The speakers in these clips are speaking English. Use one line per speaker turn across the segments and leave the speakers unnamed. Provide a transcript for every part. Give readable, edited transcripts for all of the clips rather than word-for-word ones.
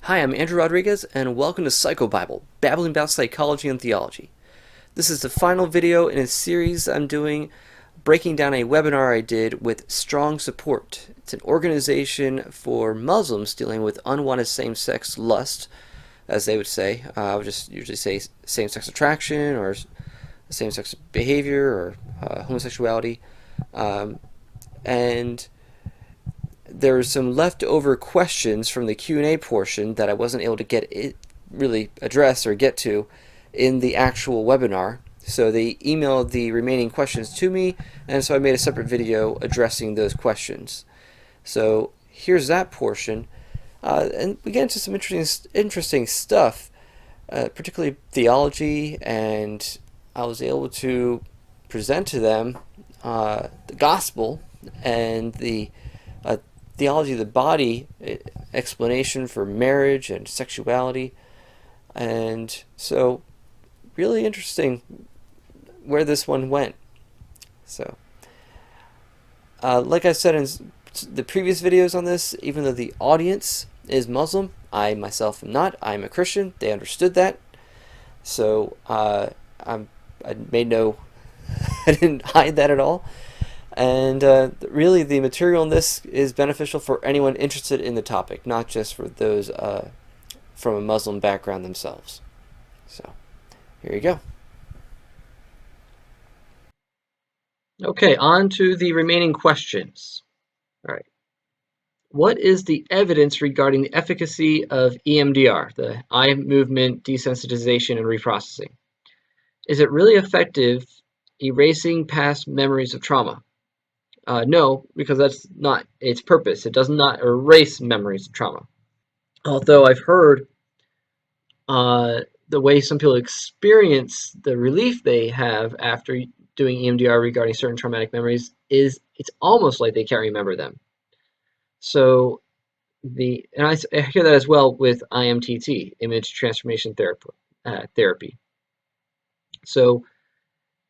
Hi, I'm Andrew Rodriguez, and welcome to PsychoBible, babbling about psychology and theology. This is the final video in a series I'm doing breaking down a webinar I did with Strong Support. It's an organization for Muslims dealing with unwanted same-sex lust, as they would say. I would just usually say same-sex attraction or same-sex behavior or homosexuality. And there were some leftover questions from the Q&A portion that I wasn't able to get it really address or get to in the actual webinar. So they emailed the remaining questions to me, and so I made a separate video addressing those questions. So here's that portion, and we get into some interesting stuff, particularly theology, and I was able to present to them the gospel and the theology of the body explanation for marriage and sexuality. And so really interesting where this one went. So like I said in the previous videos on this, even though the audience is Muslim, I myself am not. I'm a Christian. They understood that. So I made no I didn't hide that at all. And really, the material in this is beneficial for anyone interested in the topic, not just for those from a Muslim background themselves. So, here you go. Okay, on to the remaining questions. All right. What is the evidence regarding the efficacy of EMDR, the eye movement desensitization and reprocessing? Is it really effective erasing past memories of trauma? No, because that's not its purpose. It does not erase memories of trauma. Although I've heard the way some people experience the relief they have after doing EMDR regarding certain traumatic memories is it's almost like they can't remember them. So I hear that as well with IMTT, image transformation therapy. So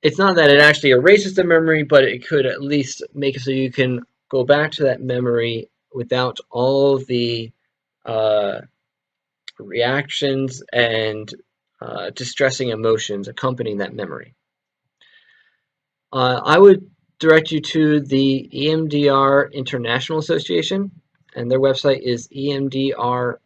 it's not that it actually erases the memory, but it could at least make it so you can go back to that memory without all the reactions and distressing emotions accompanying that memory. I would direct you to the EMDR International Association, and their website is emdria.org,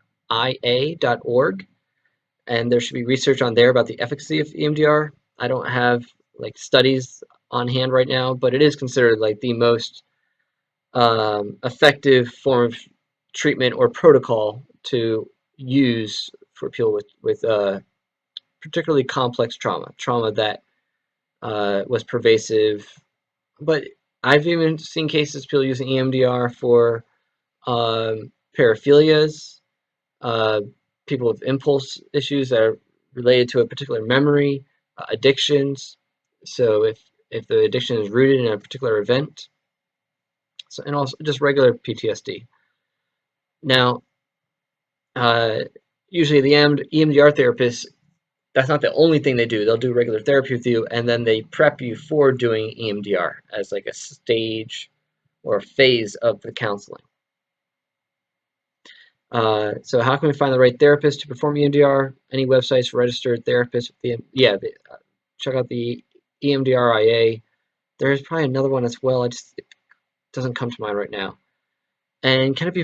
and there should be research on there about the efficacy of EMDR. I don't have like studies on hand right now, but it is considered like the most effective form of treatment or protocol to use for people with particularly complex trauma that was pervasive. But I've even seen cases of people using EMDR for paraphilias, people with impulse issues that are related to a particular memory, addictions. So if the addiction is rooted in a particular event, so and also just regular PTSD. Now, usually the EMDR therapist, that's not the only thing they do. They'll do regular therapy with you, and then they prep you for doing EMDR as like a stage or a phase of the counseling. So how can we find the right therapist to perform EMDR? Any websites for registered therapists? Check out the EMDRIA. There's probably another one as well. It doesn't come to mind right now. And can it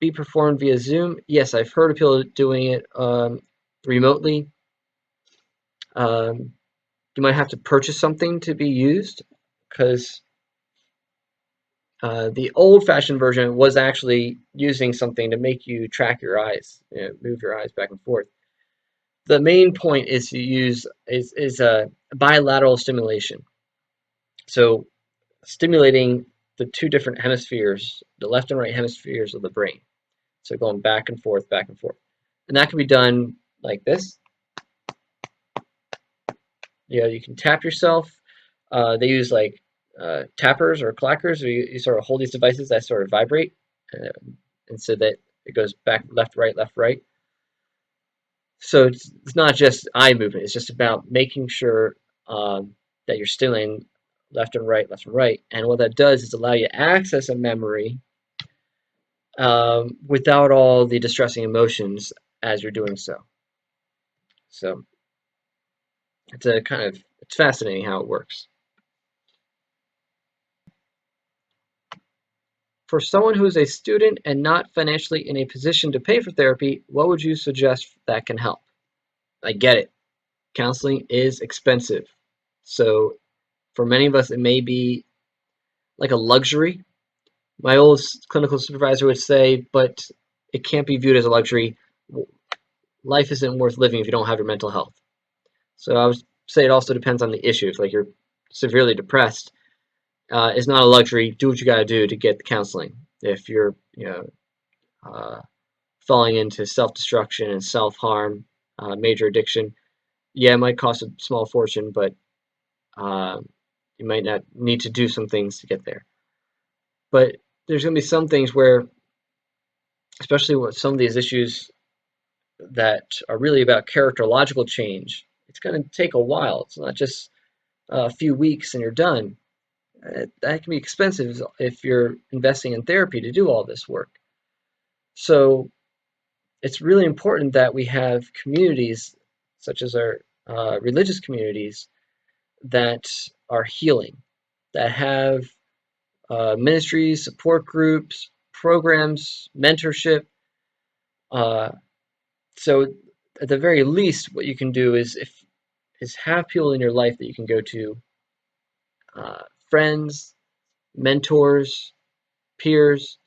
be performed via Zoom? Yes, I've heard of people doing it remotely. You might have to purchase something to be used, because the old-fashioned version was actually using something to make you track your eyes, move your eyes back and forth. The main point is to use is a bilateral stimulation. So stimulating the two different hemispheres, the left and right hemispheres of the brain. So going back and forth, back and forth. And that can be done like this. You can tap yourself. They use like tappers or clackers, where you sort of hold these devices that sort of vibrate, and so that it goes back, left, right. So it's not just eye movement. It's just about making sure that you're stimulating left and right. And what that does is allow you to access a memory without all the distressing emotions
as you're doing so. So it's fascinating how it works. For someone who is a student and not financially in a position to pay for therapy, what would you suggest that can help? I get it. Counseling is expensive. So for many of us, it may be like a luxury. My old clinical supervisor would say, but it can't be viewed as a luxury. Life isn't worth living if you don't have your mental health. So I would say it also depends on the issue. If like you're severely depressed, it's not a luxury. Do what you got to do to get the counseling. If you're, falling into self-destruction and self-harm, major addiction, yeah, it might cost a small fortune, but uh, you might not need to do some things to get there. But there's going to be some things where, especially with some of these issues that are really about characterological change, it's going to take a while. It's not just a few weeks and you're done. That can be expensive if you're investing in therapy to do all this work. So it's really important that we have communities, such as our religious communities, that are healing, that have ministries, support groups, programs, mentorship. Uh, so at the very least, what you can do is have people in your life that you can go to, friends, mentors, peers,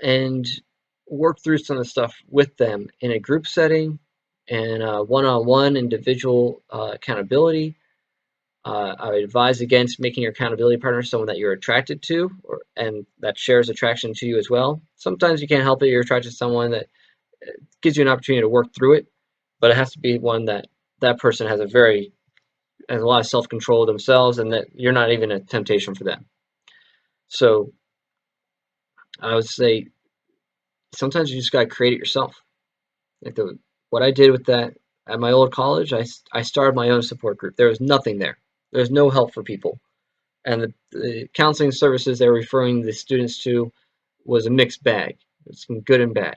and work through some of the stuff with them in a group setting and one-on-one individual accountability. I would advise against making your accountability partner someone that you're attracted to and that shares attraction to you as well. Sometimes you can't help it, you're attracted to someone that gives you an opportunity to work through it, but it has to be one that person has a lot of self-control themselves and that you're not even a temptation for them. So I would say sometimes you just got to create it yourself. Like what I did with that at my old college, I started my own support group. There was nothing there. There was no help for people. And the counseling services they were referring the students to was a mixed bag. It's good and bad.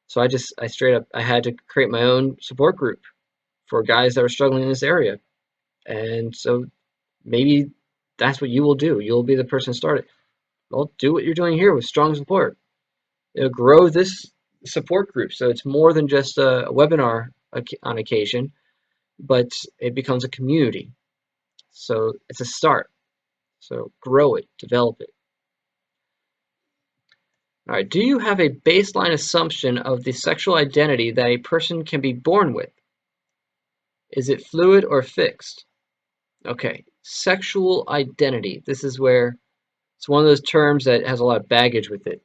So I straight up, I had to create my own support group for guys that were struggling in this area. And so maybe that's what you will do. You'll be the person started. Well, do what you're doing here with strong support. Grow this support group so it's more than just a webinar on occasion, but it becomes a community. So it's a start. So grow it, develop it. All right. Do you have a baseline assumption of the sexual identity that a person can be born with? Is it fluid or fixed? Okay. Sexual identity. This is where it's one of those terms that has a lot of baggage with it.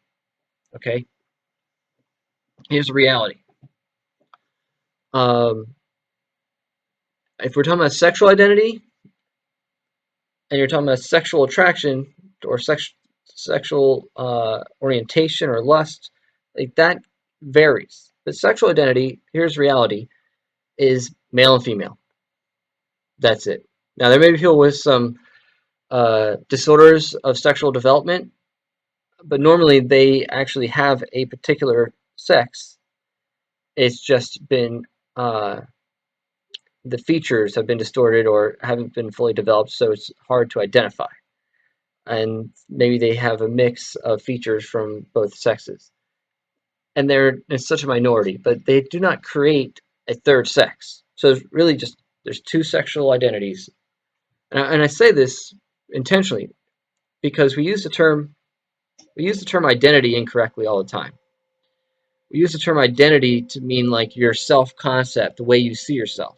Okay. Here's the reality. Um, if we're talking about sexual identity and you're talking about sexual attraction or sexual orientation or lust, like that varies. But sexual identity, here's reality, is male and female. That's it. Now, there may be people with some disorders of sexual development, but normally they actually have a particular sex. It's just been the features have been distorted or haven't been fully developed, so it's hard to identify. And maybe they have a mix of features from both sexes. And they're in such a minority, but they do not create a third sex. So it's really just there's two sexual identities. And I say this intentionally because we use the term identity incorrectly all the time. We use the term identity to mean like your self-concept, the way you see yourself.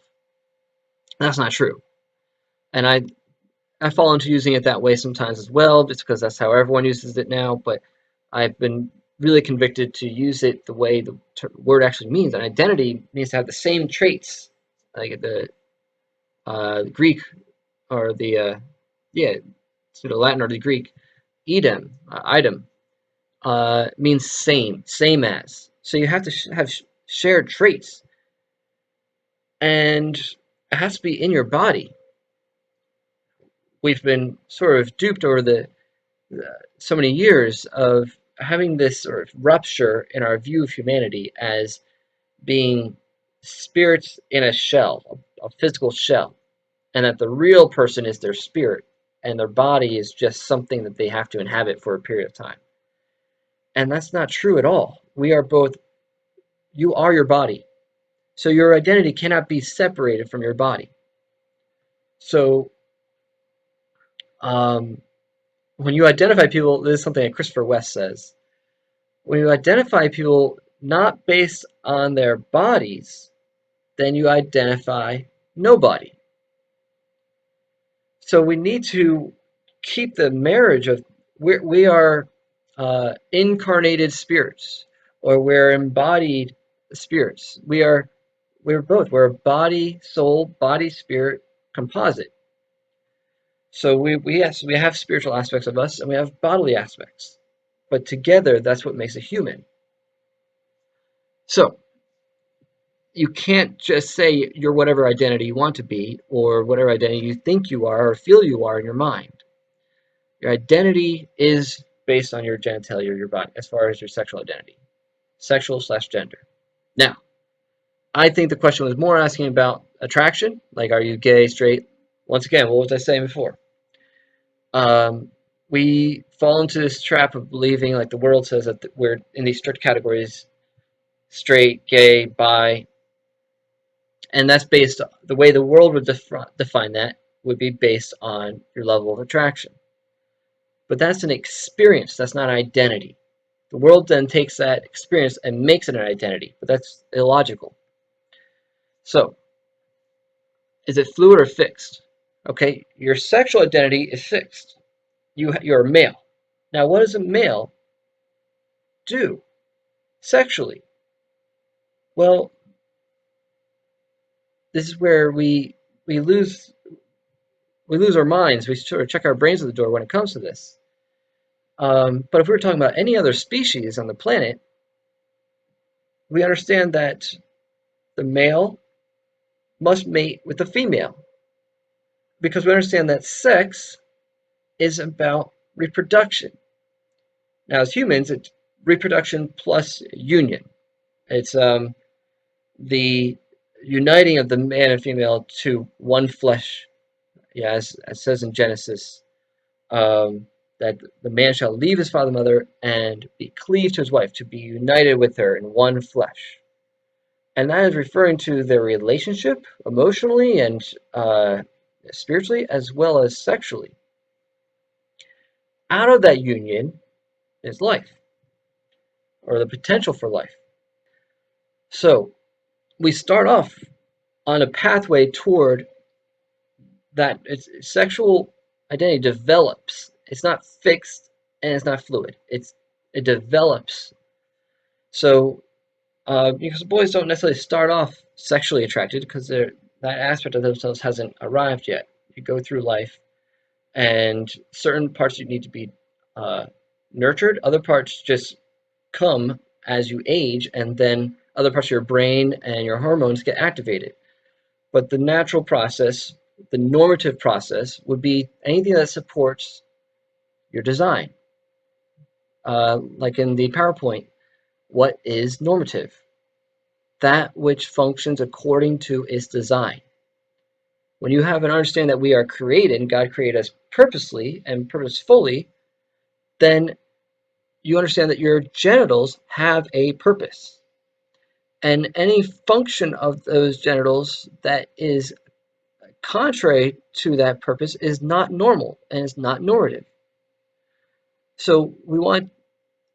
That's not true. And I fall into using it that way sometimes as well, just because that's how everyone uses it now. But I've been really convicted to use it the way the word actually means. And identity means to have the same traits, like the Greek or the to the Latin or the Greek, item means same as. So you have to have shared traits, and it has to be in your body. We've been sort of duped over the so many years of having this sort of rupture in our view of humanity as being spirits in a shell, a physical shell, and that the real person is their spirit, and their body is just something that they have to inhabit for a period of time. And that's not true at all. We are both, you are your body. So your identity cannot be separated from your body. So when you identify people, this is something that Christopher West says. When you identify people not based on their bodies, then you identify nobody. So we need to keep the marriage of we are incarnated spirits, or we're embodied spirits. We're both. We're a body, soul, body, spirit composite. So yes, we have spiritual aspects of us and we have bodily aspects, but together that's what makes a human. So you can't just say you're whatever identity you want to be, or whatever identity you think you are or feel you are in your mind. Your identity is based on your genitalia, your body, as far as your sexual identity, sexual/gender. Now, I think the question was more asking about attraction, like are you gay, straight? Once again, what was I saying before? We fall into this trap of believing, like the world says, that we're in these strict categories: straight, gay, bi, and that's based on the way the world would define that would be based on your level of attraction. But that's an experience, that's not an identity. The world then takes that experience and makes it an identity, but that's illogical. So, is it fluid or fixed? Okay, your sexual identity is fixed. You're a male. Now, what does a male do sexually? Well, this is where we lose our minds. We sort of check our brains at the door when it comes to this. But if we were talking about any other species on the planet, we understand that the male must mate with the female, because we understand that sex is about reproduction. Now, as humans, it's reproduction plus union. It's the uniting of the man and female to one flesh. Yeah, as it says in Genesis, that the man shall leave his father and mother and be cleaved to his wife, to be united with her in one flesh. And that is referring to their relationship emotionally and spiritually, as well as sexually. Out of that union is life, or the potential for life. So we start off on a pathway toward that. Sexual identity develops. It's not fixed and it's not fluid. It develops. So because boys don't necessarily start off sexually attracted, because that aspect of themselves hasn't arrived yet. You go through life, and certain parts you need to be nurtured. Other parts just come as you age, and then other parts of your brain and your hormones get activated. But the natural process, the normative process, would be anything that supports your design. Like in the PowerPoint, what is normative? That which functions according to its design. When you have an understanding that we are created, and God created us purposely and purposefully, then you understand that your genitals have a purpose. And any function of those genitals that is contrary to that purpose is not normal and is not normative. So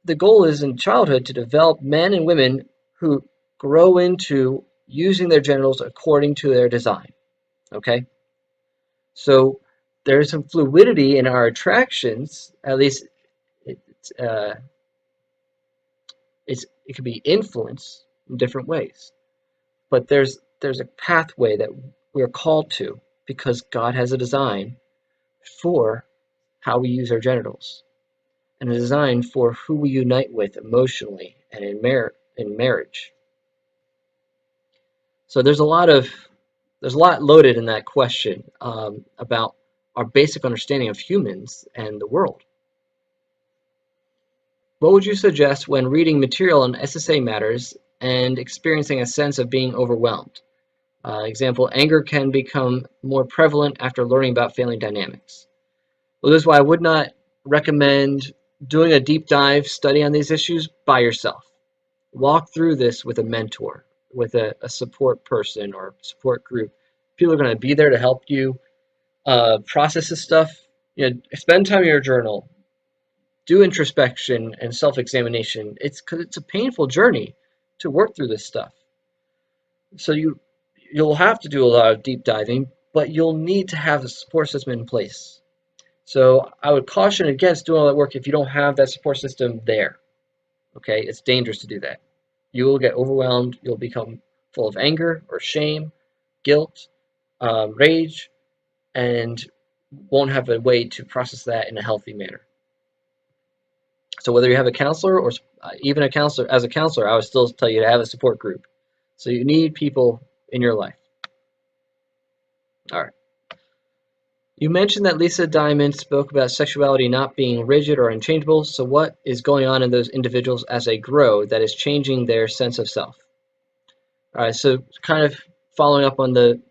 the goal is in childhood to develop men and women who grow into using their genitals according to their design. Okay? So there's some fluidity in our attractions, at least it, uh, it can be influenced in different ways. But there's a pathway that we're called to, because God has a design for how we use our genitals, and a design for who we unite with emotionally and in marriage. So there's a lot loaded in that question about our basic understanding of humans and the world. What would you suggest when reading material on SSA matters and experiencing a sense of being overwhelmed. Example, anger can become more prevalent after learning about family dynamics. Well, this is why I would not recommend doing a deep dive study on these issues by yourself. Walk through this with a mentor, with a support person or support group. People are going to be there to help you process this stuff. Spend time in your journal, do introspection and self-examination. It's because it's a painful journey to work through this stuff. So you'll have to do a lot of deep diving, but you'll need to have a support system in place. So I would caution against doing all that work if you don't have that support system there. Okay, it's dangerous to do that. You will get overwhelmed. You'll become full of anger or shame, guilt, rage, and won't have a way to process that in a healthy manner. So whether you have a counselor or even a counselor, as a counselor, I would still tell you to have a support group. So you need people in your life. All right. You mentioned that Lisa Diamond spoke about sexuality not being rigid or unchangeable. So what is going on in those individuals as they grow that is changing their sense of self? All right. So kind of following up on the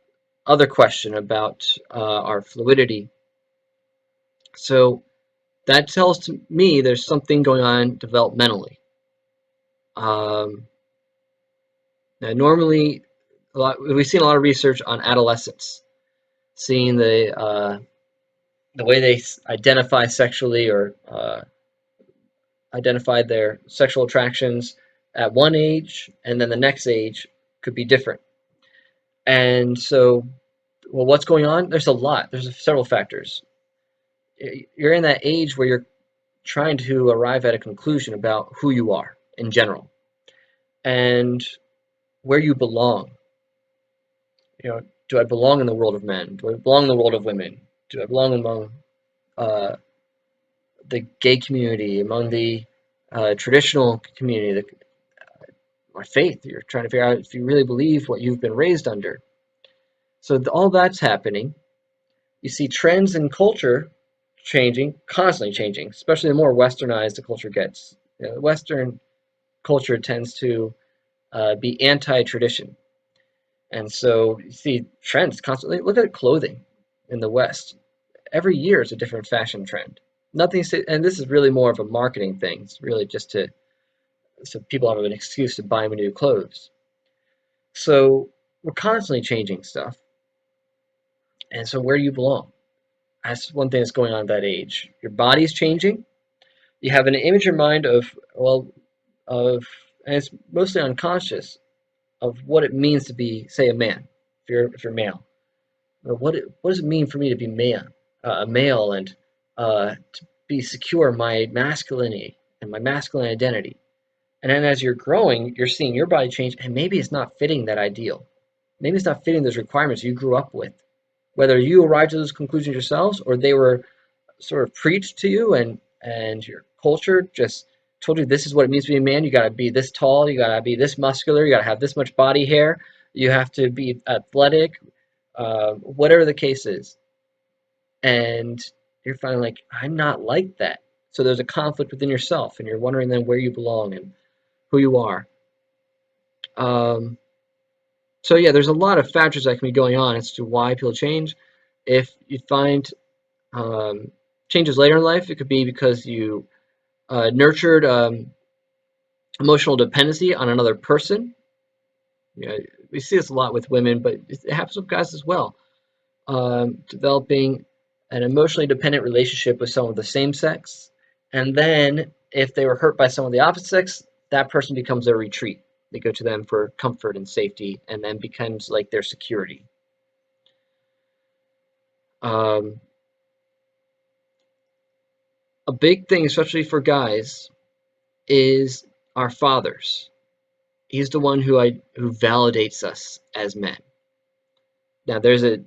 other question about our fluidity. So that tells to me there's something going on developmentally. Now, normally, we've seen a lot of research on adolescents, seeing the way they identify sexually or identify their sexual attractions at one age, and then the next age could be different. And so, well, what's going on? There's a lot. There's several factors. You're in that age where you're trying to arrive at a conclusion about who you are in general and where you belong. Do I belong in the world of men? Do I belong in the world of women? Do I belong among uh, the gay community, among the traditional community, or faith? You're trying to figure out if you really believe what you've been raised under. So all that's happening. You see trends in culture changing, constantly changing, especially the more westernized the culture gets. Western culture tends to be anti-tradition. And so you see trends constantly. Look at clothing in the West. Every year is a different fashion trend. Nothing, and this is really more of a marketing thing. It's really just so people have an excuse to buy new clothes. So we're constantly changing stuff. And so where do you belong? That's one thing that's going on at that age. Your body's changing. You have an image in mind and it's mostly unconscious, of what it means to be, say, a man. If you're male, what does it mean for me to be a male, and to be secure in my masculinity and my masculine identity? And then as you're growing, you're seeing your body change, and maybe it's not fitting that ideal. Maybe it's not fitting those requirements you grew up with. Whether you arrived to those conclusions yourselves or they were sort of preached to you, and your culture just told you this is what it means to be a man. You got to be this tall, you got to be this muscular, you got to have this much body hair, you have to be athletic, whatever the case is. And you're finally like, I'm not like that. So there's a conflict within yourself, and you're wondering then where you belong and who you are. Um, so yeah, there's a lot of factors that can be going on as to why people change. If you find changes later in life, it could be because you nurtured emotional dependency on another person. We see this a lot with women, but it happens with guys as well. Developing an emotionally dependent relationship with someone of the same sex, and then if they were hurt by someone of the opposite sex, that person becomes their retreat. They go to them for comfort and safety, and then becomes like their security. Um, a big thing, especially for guys, is our fathers. He's the one who validates us as men. Now, there's a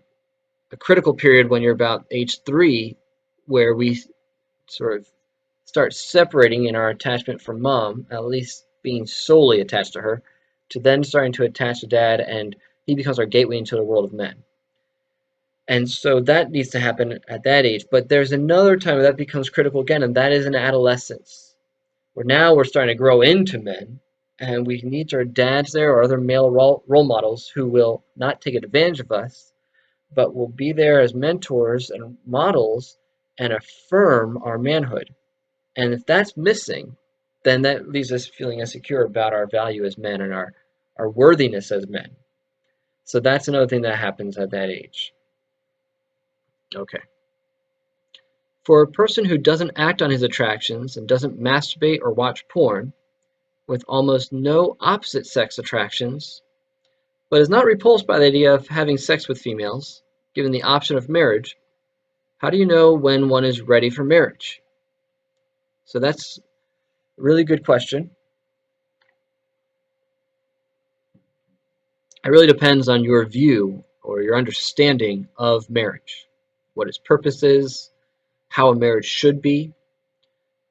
critical period when you're about age 3 where we sort of start separating in our attachment from mom, at least being solely attached to her, to then starting to attach to dad, and he becomes our gateway into the world of men. And so that needs to happen at that age. But there's another time where that becomes critical again, and that is in adolescence, where now we're starting to grow into men, and we need our dads there or other male role models who will not take advantage of us, but will be there as mentors and models and affirm our manhood. And if that's missing, then that leaves us feeling insecure about our value as men and our worthiness as men. So that's another thing that happens at that age. Okay. For a person who doesn't act on his attractions and doesn't masturbate or watch porn, with almost no opposite sex attractions, but is not repulsed by the idea of having sex with females, given the option of marriage, how do you know when one is ready for marriage? So that's a really good question. It really depends on your view or your understanding of marriage, what its purpose is, how a marriage should be.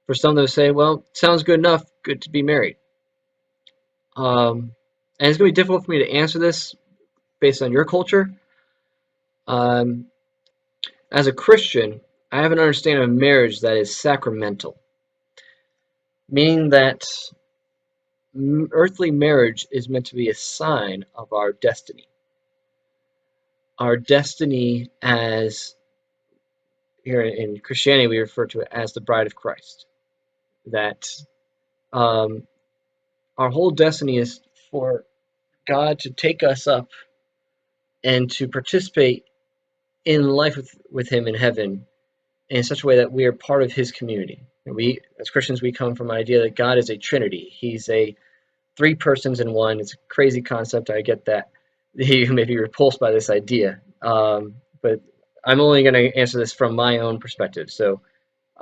For some, they'll say, well, sounds good enough, good to be married. And it's going to be difficult for me to answer this based on your culture. Um, as a Christian, I have an understanding of marriage that is sacramental, meaning that earthly marriage is meant to be a sign of our destiny. Our destiny, as here in Christianity, we refer to it as the bride of Christ. That um, our whole destiny is for God to take us up and to participate in life with Him in heaven in such a way that we are part of His community. And we, as Christians, we come from an idea that God is a Trinity. He's a three persons in one. It's a crazy concept. I get that. You may be repulsed by this idea, but I'm only going to answer this from my own perspective. So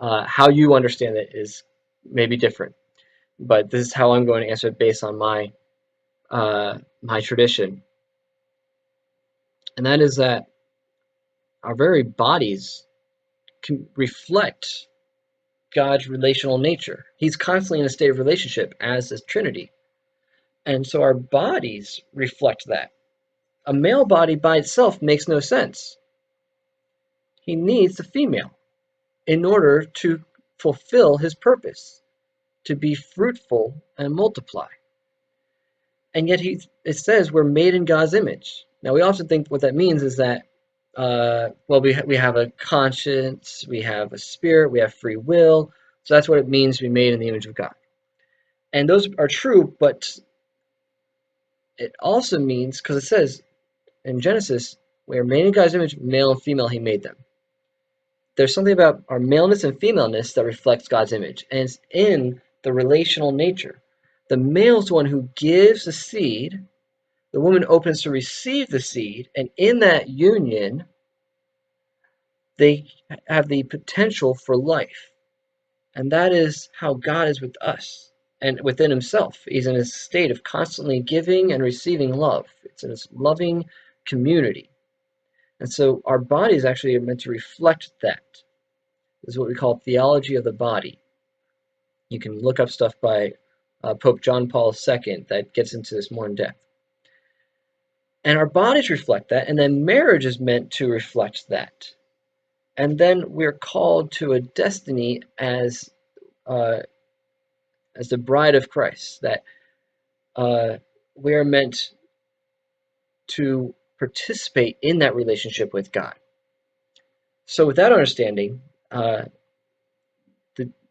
how you understand it is maybe different, but this is how I'm going to answer it based on my tradition, and that is that our very bodies can reflect God's relational nature. He's constantly in a state of relationship as this Trinity, and so our bodies reflect that. A male body by itself makes no sense. He needs the female in order to fulfill his purpose, to be fruitful and multiply. And yet it says we're made in God's image. Now we often think what that means is that we have a conscience, we have a spirit, we have free will. So that's what it means to be made in the image of God. And those are true, but it also means, because it says in Genesis, we are made in God's image, male and female, He made them. There's something about our maleness and femaleness that reflects God's image, and it's in the relational nature. The male is the one who gives the seed, the woman opens to receive the seed, and in that union, they have the potential for life. And that is how God is with us and within Himself. He's in a state of constantly giving and receiving love. It's in this loving community. And so our bodies actually are meant to reflect that. This is what we call theology of the body. You can look up stuff by Pope John Paul II that gets into this more in depth. And our bodies reflect that, and then marriage is meant to reflect that. And then we're called to a destiny as the bride of Christ, that we are meant to participate in that relationship with God. So with that understanding,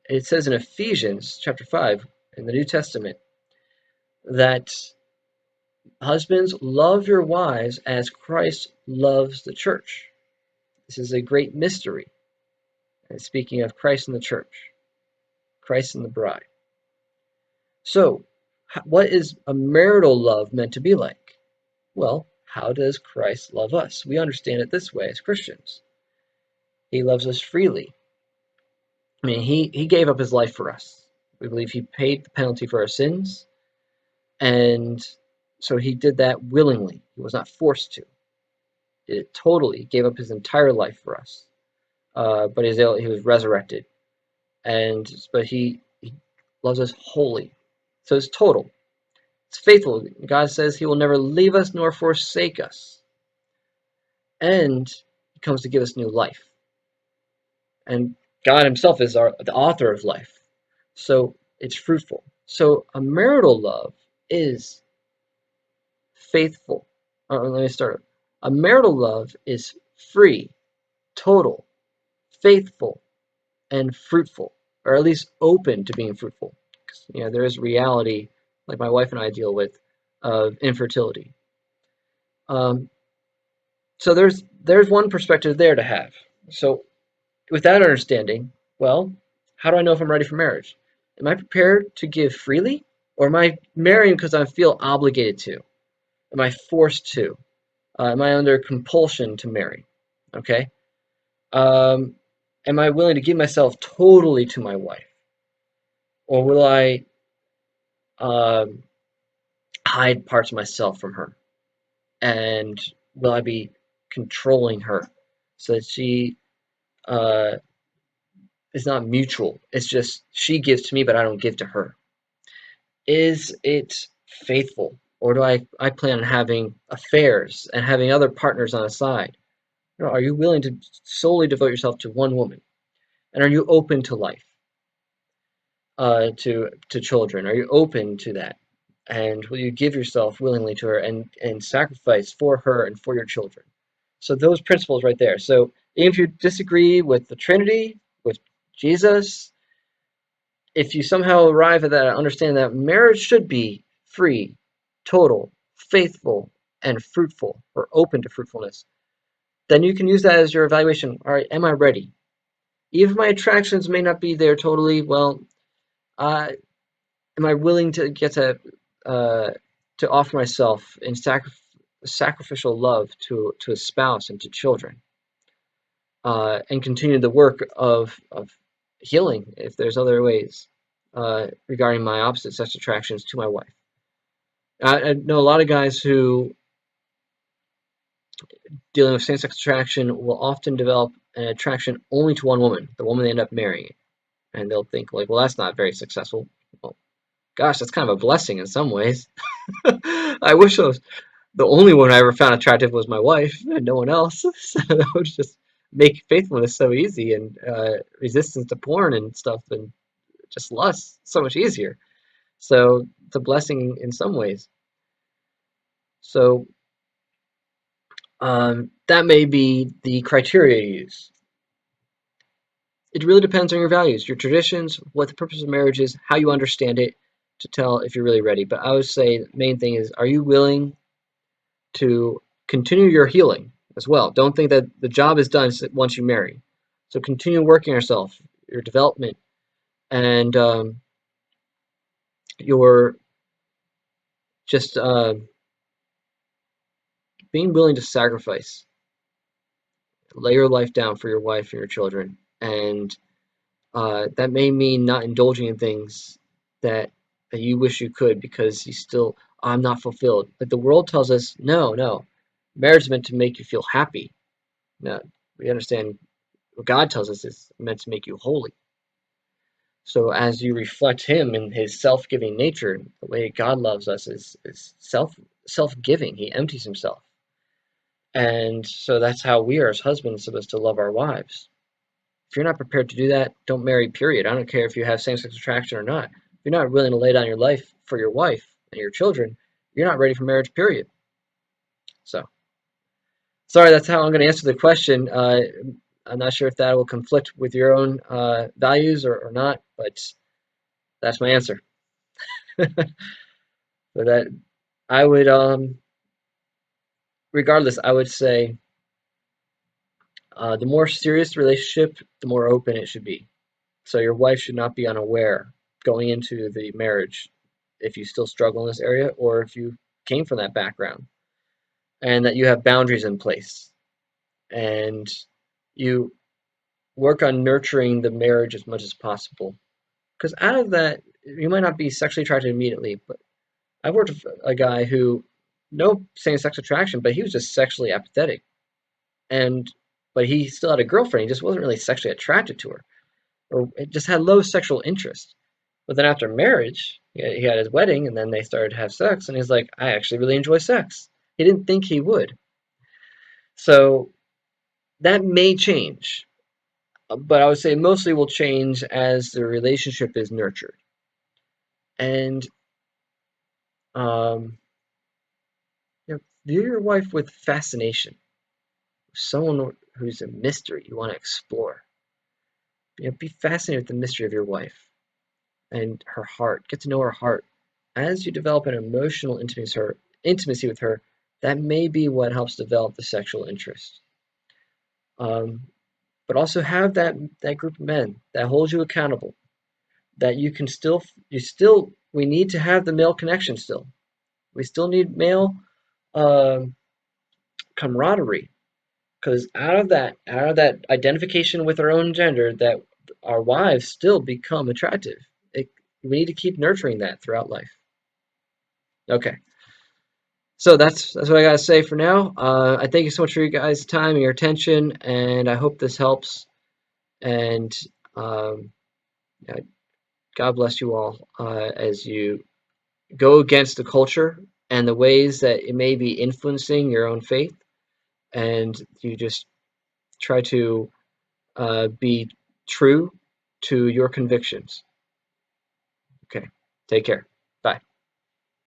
it says in Ephesians chapter 5 in the New Testament that husbands, love your wives as Christ loves the church. This is a great mystery. And speaking of Christ and the church, Christ and the bride. So, what is a marital love meant to be like? Well, how does Christ love us? We understand it this way as Christians. He loves us freely. I mean, he gave up his life for us. We believe he paid the penalty for our sins, and so he did that willingly. He was not forced to. He did it totally. He gave up his entire life for us. But he was resurrected, but he loves us wholly. So it's total. It's faithful. God says He will never leave us nor forsake us, and He comes to give us new life. And God Himself is the author of life, so it's fruitful. So a marital love is faithful. Let me start. A marital love is free, total, faithful, and fruitful, or at least open to being fruitful. There is reality, like my wife and I deal with, of infertility. Um, so there's one perspective there to have. So with that understanding, well, how do I know if I'm ready for marriage? Am I prepared to give freely, or am I marrying because I feel obligated to? Am I forced to? Am I under compulsion to marry? Okay. Um, am I willing to give myself totally to my wife, or will I um, hide parts of myself from her? And will I be controlling her so that she uh, is not mutual? It's just she gives to me, but I don't give to her. Is it faithful, or do I plan on having affairs and having other partners on the side? Are you willing to solely devote yourself to one woman? And are you open to life, to children? Are you open to that? And will you give yourself willingly to her and sacrifice for her and for your children? So those principles right there. So even if you disagree with the Trinity, with Jesus, if you somehow arrive at that understanding that marriage should be free, total, faithful, and fruitful, or open to fruitfulness, then you can use that as your evaluation. All right, am I ready? Even if my attractions may not be there totally, well, uh, am I willing to get uh, to offer myself in sacrificial love to a spouse and to children, and continue the work of healing if there's other ways regarding my opposite sex attractions to my wife. I know a lot of guys who, dealing with same-sex attraction, will often develop an attraction only to one woman, the woman they end up marrying, and they'll think like, well, that's not very successful. Well, gosh, that's kind of a blessing in some ways. I wish I was the only one I ever found attractive was my wife and no one else. So that would just make faithfulness so easy, and resistance to porn and stuff and just lust so much easier. So it's a blessing in some ways. So that may be the criteria you use. It really depends on your values, your traditions, what the purpose of marriage is, how you understand it, to tell if you're really ready. But I would say the main thing is, are you willing to continue your healing as well? Don't think that the job is done once you marry. So continue working yourself, your development, and your just being willing to sacrifice, lay your life down for your wife and your children. And that may mean not indulging in things that that you wish you could because you still, I'm not fulfilled. But the world tells us, no, no, marriage is meant to make you feel happy. Now, we understand what God tells us is meant to make you holy. So as you reflect Him in His self-giving nature, the way God loves us is self-giving. He empties Himself. And so that's how we are as husbands supposed to love our wives. If you're not prepared to do that, don't marry, period. I don't care if you have same-sex attraction or not. If you're not willing to lay down your life for your wife and your children, you're not ready for marriage, period. So, sorry, that's how I'm going to answer the question. I'm not sure if that will conflict with your own values or not, but that's my answer. So that I would, regardless, I would say the more serious the relationship, the more open it should be. So your wife should not be unaware going into the marriage if you still struggle in this area or if you came from that background, and that you have boundaries in place and you work on nurturing the marriage as much as possible. Because out of that, you might not be sexually attracted immediately, but I've worked with a guy who, no same-sex attraction, but he was just sexually apathetic, and but he still had a girlfriend. He just wasn't really sexually attracted to her, or it just had low sexual interest. But then after marriage, he had his wedding, and then they started to have sex, and he's like, I actually really enjoy sex. He didn't think he would. So that may change, but I would say mostly will change as the relationship is nurtured. And Um, view your wife with fascination, someone who's a mystery you want to explore. Be fascinated with the mystery of your wife and her heart. Get to know her heart. As you develop an emotional intimacy with her, that may be what helps develop the sexual interest. Um, but also have that group of men that hold you accountable. That we need to have the male connection still. We still need male um, camaraderie because out of that identification with our own gender, that our wives still become attractive. It, we need to keep nurturing that throughout life. Okay, so that's what I gotta say for now. I thank you so much for your guys' time and your attention, and I hope this helps. And um, yeah, God bless you all as you go against the culture and the ways that it may be influencing your own faith, and you just try to be true to your convictions. Okay, take care.